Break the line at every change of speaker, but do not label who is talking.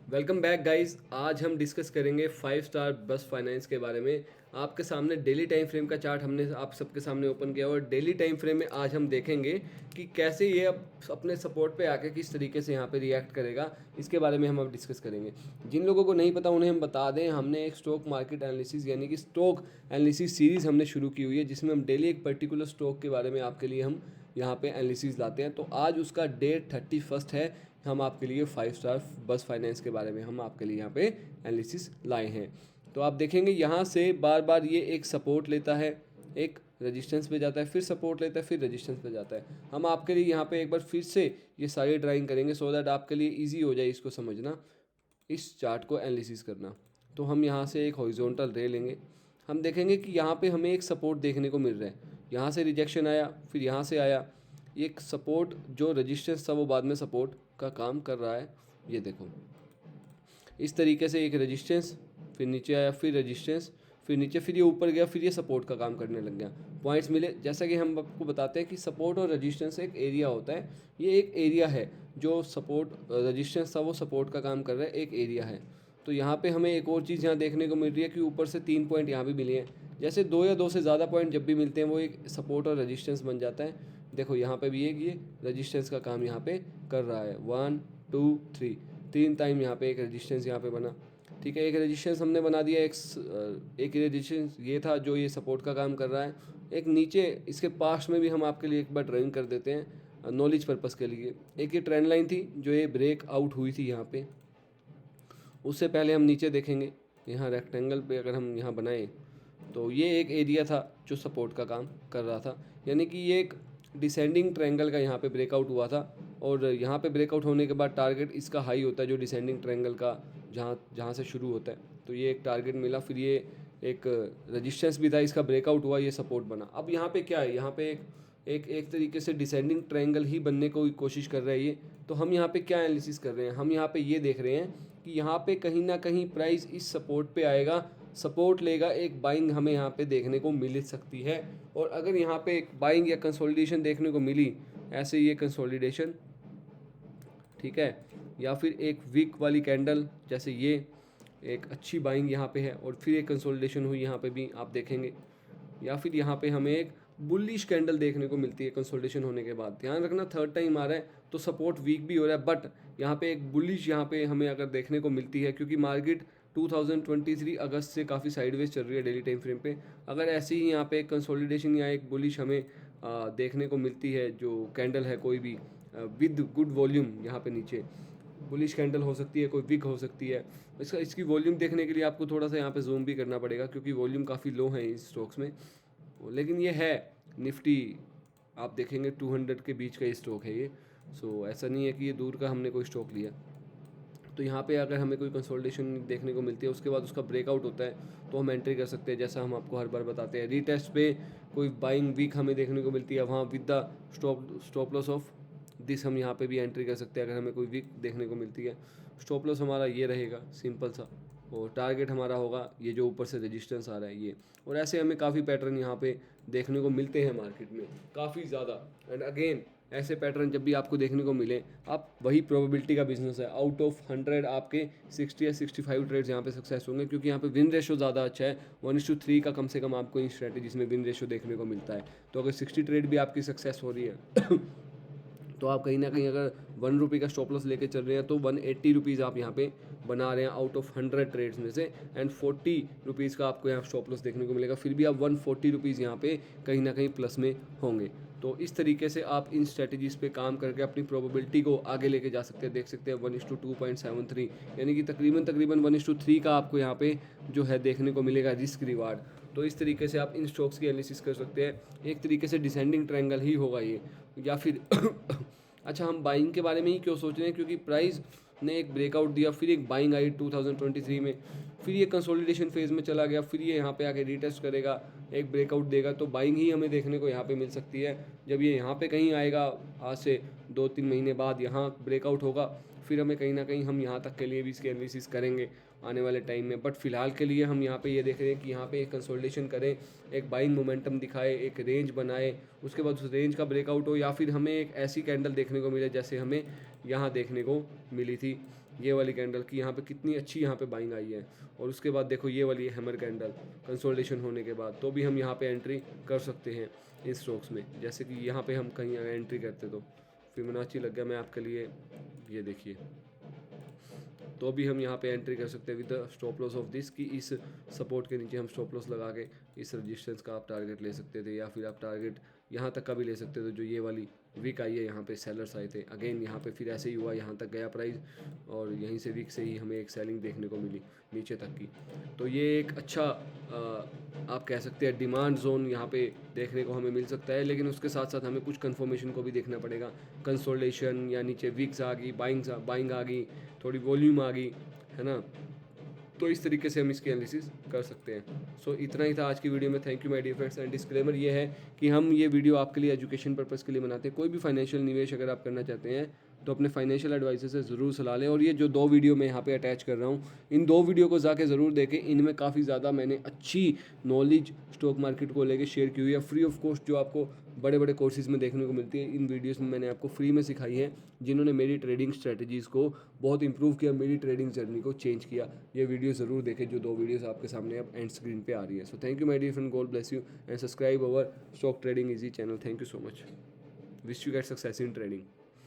Welcome back guys. आज हम discuss करेंगे 5 स्टार बस फाइनेंस के बारे में। आपके सामने डेली टाइम फ्रेम का चार्ट हमने आप सबके सामने ओपन किया और डेली टाइम फ्रेम में आज हम देखेंगे कि कैसे ये अब अपने सपोर्ट पे आके किस तरीके से यहाँ पे रिएक्ट करेगा। इसके बारे में हम अब डिस्कस करेंगे। जिन लोगों को नहीं पता उन्हें हम बता दें, हमने एक स्टॉक मार्केट एनालिसिस यानी कि स्टॉक एनालिसिस सीरीज़ हमने शुरू की हुई है, जिसमें हम डेली एक पर्टिकुलर स्टॉक के बारे में आपके लिए हम यहाँ पे एनालिसिस लाते हैं। तो आज उसका डेट 31 है। हम आपके लिए 5 स्टार बस फाइनेंस के बारे में हम आपके लिए यहाँ पे एनालिसिस लाए हैं। तो आप देखेंगे यहाँ से बार बार ये एक सपोर्ट लेता है, एक रेजिस्टेंस पे जाता है, फिर सपोर्ट लेता है, फिर रेजिस्टेंस पे जाता है। हम आपके लिए यहाँ पे एक बार फिर से ये सारी ड्राइंग करेंगे सो दैट आपके लिए ईजी हो जाए इसको समझना, इस चार्ट को एनालिसिस करना। तो हम यहाँ से एक हॉरिजॉन्टल रे लेंगे। हम देखेंगे कि यहाँ पे हमें एक सपोर्ट देखने को मिल रहा है। यहाँ से रिजेक्शन आया, फिर यहाँ से आया। एक सपोर्ट जो रेजिस्टेंस था वो बाद में सपोर्ट का काम कर रहा है। ये देखो इस तरीके से एक रेजिस्टेंस, फिर नीचे आया, फिर रेजिस्टेंस, फिर नीचे, फिर ये ऊपर गया, फिर ये सपोर्ट का काम करने लग गया। पॉइंट्स मिले। जैसा कि हम आपको बताते हैं कि सपोर्ट और रेजिस्टेंस एक एरिया होता है। ये एक एरिया है जो सपोर्ट रेजिस्टेंस था वो सपोर्ट का काम कर रहा है, एक एरिया है। तो यहाँ पे हमें एक और चीज़ यहाँ देखने को मिल रही है कि ऊपर से 3 पॉइंट यहाँ भी मिले हैं। जैसे 2 या 2 से ज़्यादा पॉइंट जब भी मिलते हैं वो एक सपोर्ट और रेजिस्टेंस बन जाता है। देखो यहाँ पे भी एक ये रेजिस्टेंस का काम यहाँ पे कर रहा है। 1 2 3, 3 टाइम यहाँ पे एक रेजिस्टेंस यहाँ पे बना। ठीक है, एक रेजिस्टेंस हमने बना दिया। एक रेजिस्टेंस ये था जो ये सपोर्ट का काम कर रहा है। एक नीचे इसके पास में भी हम आपके लिए एक बार ड्राइंग कर देते हैं नॉलेज पर्पज़ के लिए। एक ये ट्रेंड लाइन थी जो ये ब्रेक आउट हुई थी यहाँ पे। उससे पहले हम नीचे देखेंगे, यहाँ रेक्टेंगल पे अगर हम यहाँ बनाएं तो ये एक एरिया था जो सपोर्ट का काम कर रहा था। यानी कि ये एक डिसेंडिंग ट्रायंगल का यहाँ पे ब्रेकआउट हुआ था और यहाँ पे ब्रेकआउट होने के बाद टारगेट इसका हाई होता है जो डिसेंडिंग ट्रायंगल का जहाँ जहाँ से शुरू होता है। तो ये एक टारगेट मिला, फिर ये एक रजिस्टेंस भी था, इसका ब्रेकआउट हुआ, ये सपोर्ट बना। अब यहाँ पे क्या है, यहाँ पे एक तरीके से डिसेंडिंग ट्रायंगल ही बनने को कोशिश कर रहा है ये। तो हम यहाँ पे क्या एनालिसिस कर रहे हैं, हम यहाँ पे ये देख रहे हैं कि यहाँ पे कहीं ना कहीं प्राइस इस सपोर्ट पे आएगा, सपोर्ट लेगा, एक बाइंग हमें यहाँ पे देखने को मिल सकती है। और अगर यहाँ पे एक बाइंग या कंसोलिडेशन देखने को मिली, ऐसे ये कंसोलिडेशन, ठीक है, या फिर एक वीक वाली कैंडल जैसे ये, एक अच्छी बाइंग यहाँ पे है और फिर एक कंसोलिडेशन हुई यहाँ पे भी आप देखेंगे, या फिर यहाँ पे हमें एक बुलिश कैंडल देखने को मिलती है कंसोलिडेशन होने के बाद। ध्यान रखना थर्ड टाइम आ रहा है तो सपोर्ट वीक भी हो रहा है, बट यहाँ पे एक बुलिश यहाँ पे हमें अगर देखने को मिलती है, क्योंकि मार्केट 2023 अगस्त से काफ़ी साइडवेज चल रही है डेली टाइम फ्रेम पे। अगर ऐसे ही यहाँ पे एक कंसोलिडेशन या एक बुलिश हमें देखने को मिलती है, जो कैंडल है कोई भी विद गुड वॉल्यूम, यहाँ पे नीचे बुलिश कैंडल हो सकती है, कोई विक हो सकती है। इसकी वॉल्यूम देखने के लिए आपको थोड़ा सा यहाँ पे जूम भी करना पड़ेगा क्योंकि वॉल्यूम काफ़ी लो है इस स्टॉक्स में। लेकिन ये है निफ्टी, आप देखेंगे 200 के बीच का ये स्टॉक है ये। सो ऐसा नहीं है कि ये दूर का हमने कोई स्टॉक लिया। तो यहाँ पे अगर हमें कोई कंसोलिडेशन देखने को मिलती है, उसके बाद उसका ब्रेकआउट होता है, तो हम एंट्री कर सकते हैं। जैसा हम आपको हर बार बताते हैं, रीटेस्ट पे कोई बाइंग वीक हमें देखने को मिलती है, वहाँ with the stop loss of this हम यहाँ पे भी एंट्री कर सकते हैं अगर हमें कोई वीक देखने को मिलती है। स्टॉप लॉस हमारा ये रहेगा सिंपल सा, और टारगेट हमारा होगा ये जो ऊपर से रेजिस्टेंस आ रहा है ये। और ऐसे हमें काफ़ी पैटर्न यहाँ पे देखने को मिलते हैं मार्केट में, काफ़ी ज़्यादा। एंड अगेन ऐसे पैटर्न जब भी आपको देखने को मिले, आप वही प्रोबेबिलिटी का बिजनेस है। आउट ऑफ 100 आपके 60 या 65 ट्रेड्स यहाँ पे सक्सेस होंगे, क्योंकि यहाँ पे विन रेशो ज़्यादा अच्छा है। 1:3 का कम से कम आपको इन स्ट्रेटेजीज में विन रेशो देखने को मिलता है। तो अगर 60 ट्रेड भी आपकी सक्सेस हो रही है तो आप कहीं ना कहीं अगर 1 रुपये का स्टॉप लॉस लेके चल रहे हैं तो 180 रुपीज़ आप यहाँ पे बना रहे हैं आउट ऑफ 100 ट्रेड्स में से। एंड 40 रुपीज़ का आपको यहाँ स्टॉप लॉस देखने को मिलेगा, फिर भी आप 140 रुपीज़ यहाँ पे कहीं ना कहीं प्लस में होंगे। तो इस तरीके से आप इन स्ट्रेटजीज़ पे काम करके अपनी प्रोबेबिलिटी को आगे लेके जा सकते हैं। देख सकते हैं 1:2.73, यानी कि तकरीबन 1:3 का आपको यहाँ पे जो है देखने को मिलेगा रिस्क रिवार्ड। तो इस तरीके से आप इन स्टॉक्स की एनालिसिस कर सकते हैं। एक तरीके से डिसेंडिंग ट्रायंगल ही होगा ये, या फिर अच्छा, हम बाइंग के बारे में ही क्यों सोच रहे हैं, क्योंकि प्राइस ने एक ब्रेकआउट दिया, फिर एक बाइंग आई 2023 में, फिर ये कंसोलिडेशन फेज में चला गया, फिर ये यहाँ पे आके रीटेस्ट करेगा, एक ब्रेकआउट देगा, तो बाइंग ही हमें देखने को यहाँ पे मिल सकती है। जब ये यहाँ पे कहीं आएगा, आज से 2-3 महीने बाद यहाँ ब्रेकआउट होगा, फिर हमें कहीं ना कहीं हम यहाँ तक के लिए भी इसकी एनालिसिस करेंगे आने वाले टाइम में। बट फिलहाल के लिए हम यहाँ पे ये देख रहे हैं कि यहाँ पे एक कंसोलिडेशन करें, एक बाइंग मोमेंटम दिखाए, एक रेंज बनाए, उसके बाद उस रेंज का ब्रेकआउट हो, या फिर हमें एक ऐसी कैंडल देखने को मिले जैसे हमें यहाँ देखने को मिली थी ये वाली कैंडल की यहाँ पे कितनी अच्छी यहाँ पे बाइंग आई है। और उसके बाद देखो ये वाली हैमर कैंडल कंसोलिडेशन होने के बाद तो भी हम यहाँ पे एंट्री कर सकते हैं इन स्टॉक्स में। जैसे कि यहाँ पे हम कहीं अगर एंट्री करते तो फिबोनाची लग गया मैं आपके लिए, ये देखिए, तो भी हम यहाँ पे एंट्री कर सकते हैं with stop loss of this, कि इस सपोर्ट के नीचे हम स्टॉप लॉस लगा के इस रजिस्टेंस का आप टारगेट ले सकते थे, या फिर आप टारगेट यहाँ तक का भी ले सकते थे। जो ये वाली वीक आई है यहाँ पे सेलर्स आए थे, अगेन यहाँ पे फिर ऐसे ही हुआ, यहाँ तक गया प्राइस और यहीं से वीक से ही हमें एक सेलिंग देखने को मिली नीचे तक की। तो ये एक अच्छा आप कह सकते हैं डिमांड जोन यहाँ पे देखने को हमें मिल सकता है। लेकिन उसके साथ साथ हमें कुछ कन्फर्मेशन को भी देखना पड़ेगा। कंसोलिडेशन या नीचे वीक्स आ गई, बाइंग आ गई, थोड़ी वॉल्यूम आ गई, है ना। तो इस तरीके से हम इसकी एनालिसिस कर सकते हैं। सो इतना ही था आज की वीडियो में। Thank you my dear friends. And disclaimer ये है कि हम ये वीडियो आपके लिए एजुकेशन पर्पज़ के लिए बनाते हैं। कोई भी फाइनेंशियल निवेश अगर आप करना चाहते हैं तो अपने फाइनेंशियल एडवाइजर से ज़रूर सलाह लें। और ये जो 2 वीडियो मैं यहाँ पे अटैच कर रहा हूँ, इन 2 वीडियो को जाके ज़रूर देखें। इनमें काफ़ी ज़्यादा मैंने अच्छी नॉलेज स्टॉक मार्केट को लेके शेयर की हुई है, फ्री ऑफ कॉस्ट, जो आपको बड़े बड़े कोर्सेज़ में देखने को मिलती है। इन वीडियोस में मैंने आपको फ्री में सिखाई है, जिन्होंने मेरी ट्रेडिंग स्ट्रेटजीज़ को बहुत इंप्रूव किया, मेरी ट्रेडिंग जर्नी को चेंज किया। ये वीडियो ज़रूर देखें, जो 2 वीडियोस आपके सामने अब एंड स्क्रीन पे आ रही है। So thank you my dear friend, god bless you and subscribe our stock trading easy channel. Thank you so much. Wish you get success in trading.